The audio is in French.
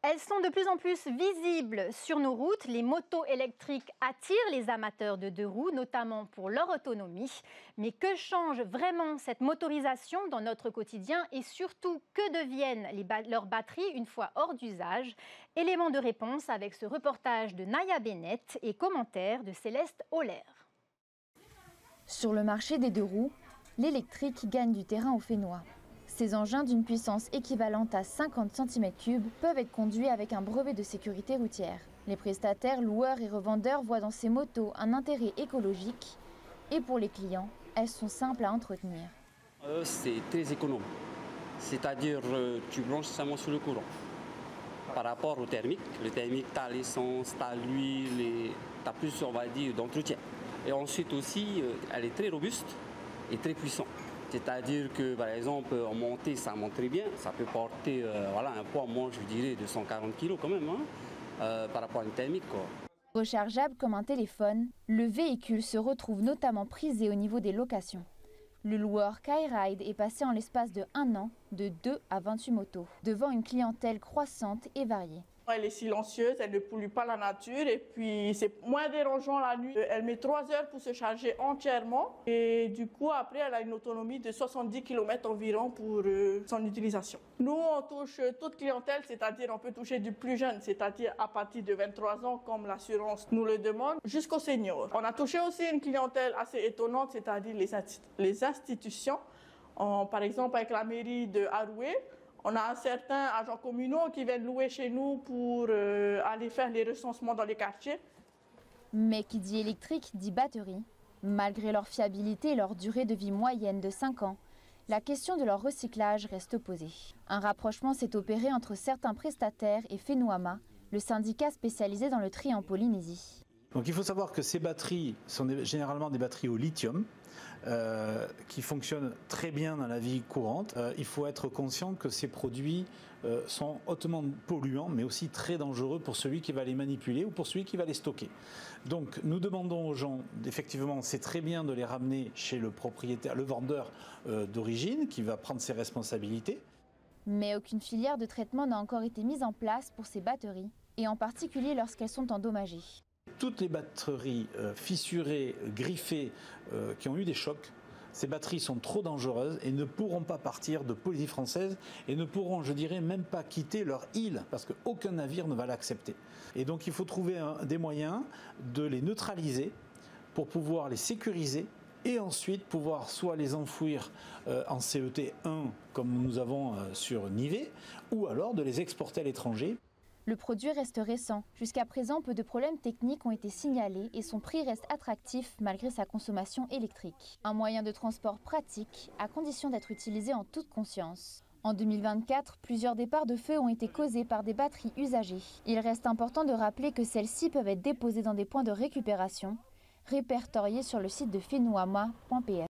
Elles sont de plus en plus visibles sur nos routes. Les motos électriques attirent les amateurs de deux roues, notamment pour leur autonomie. Mais que change vraiment cette motorisation dans notre quotidien et surtout que deviennent leurs batteries une fois hors d'usage? Élément de réponse avec ce reportage de Naya Bennett et commentaires de Céleste Holler. Sur le marché des deux roues, l'électrique gagne du terrain au Fénois. Ces engins d'une puissance équivalente à 50 cm3 peuvent être conduits avec un brevet de sécurité routière. Les prestataires, loueurs et revendeurs voient dans ces motos un intérêt écologique et pour les clients, elles sont simples à entretenir. C'est très économe, c'est-à-dire tu branches seulement sur le courant. Par rapport au thermique, le thermique, tu as l'essence, tu as l'huile, tu as plus, on va dire, d'entretien. Et ensuite aussi, elle est très robuste et très puissante. C'est-à-dire que, par exemple, en montée, ça monte très bien. Ça peut porter un poids, moi, je dirais, de 140 kg quand même, par rapport à une thermique, quoi. Rechargeable comme un téléphone, le véhicule se retrouve notamment prisé au niveau des locations. Le loueur Skyride est passé en l'espace de 1 an de 2 à 28 motos, devant une clientèle croissante et variée. Elle est silencieuse, elle ne pollue pas la nature et puis c'est moins dérangeant la nuit. Elle met 3 heures pour se charger entièrement et du coup après elle a une autonomie de 70 km environ pour son utilisation. Nous on touche toute clientèle, c'est-à-dire on peut toucher du plus jeune, c'est-à-dire à partir de 23 ans comme l'assurance nous le demande, jusqu'aux seniors. On a touché aussi une clientèle assez étonnante, c'est-à-dire les institutions, par exemple avec la mairie de Haroué. On a certains agents communaux qui viennent louer chez nous pour aller faire les recensements dans les quartiers. Mais qui dit électrique dit batterie. Malgré leur fiabilité et leur durée de vie moyenne de 5 ans, la question de leur recyclage reste posée. Un rapprochement s'est opéré entre certains prestataires et Fénoama, le syndicat spécialisé dans le tri en Polynésie. Donc il faut savoir que ces batteries sont généralement des batteries au lithium qui fonctionnent très bien dans la vie courante. Il faut être conscient que ces produits sont hautement polluants mais aussi très dangereux pour celui qui va les manipuler ou pour celui qui va les stocker. Donc nous demandons aux gens, effectivement c'est très bien de les ramener chez le propriétaire, le vendeur d'origine qui va prendre ses responsabilités. Mais aucune filière de traitement n'a encore été mise en place pour ces batteries et en particulier lorsqu'elles sont endommagées. Toutes les batteries fissurées, griffées, qui ont eu des chocs, ces batteries sont trop dangereuses et ne pourront pas partir de Polynésie française et ne pourront, je dirais, même pas quitter leur île parce qu'aucun navire ne va l'accepter. Et donc il faut trouver des moyens de les neutraliser pour pouvoir les sécuriser et ensuite pouvoir soit les enfouir en CET1 comme nous avons sur Nivé ou alors de les exporter à l'étranger. Le produit reste récent. Jusqu'à présent, peu de problèmes techniques ont été signalés et son prix reste attractif malgré sa consommation électrique. Un moyen de transport pratique, à condition d'être utilisé en toute conscience. En 2024, plusieurs départs de feu ont été causés par des batteries usagées. Il reste important de rappeler que celles-ci peuvent être déposées dans des points de récupération, répertoriés sur le site de fénoama.ps.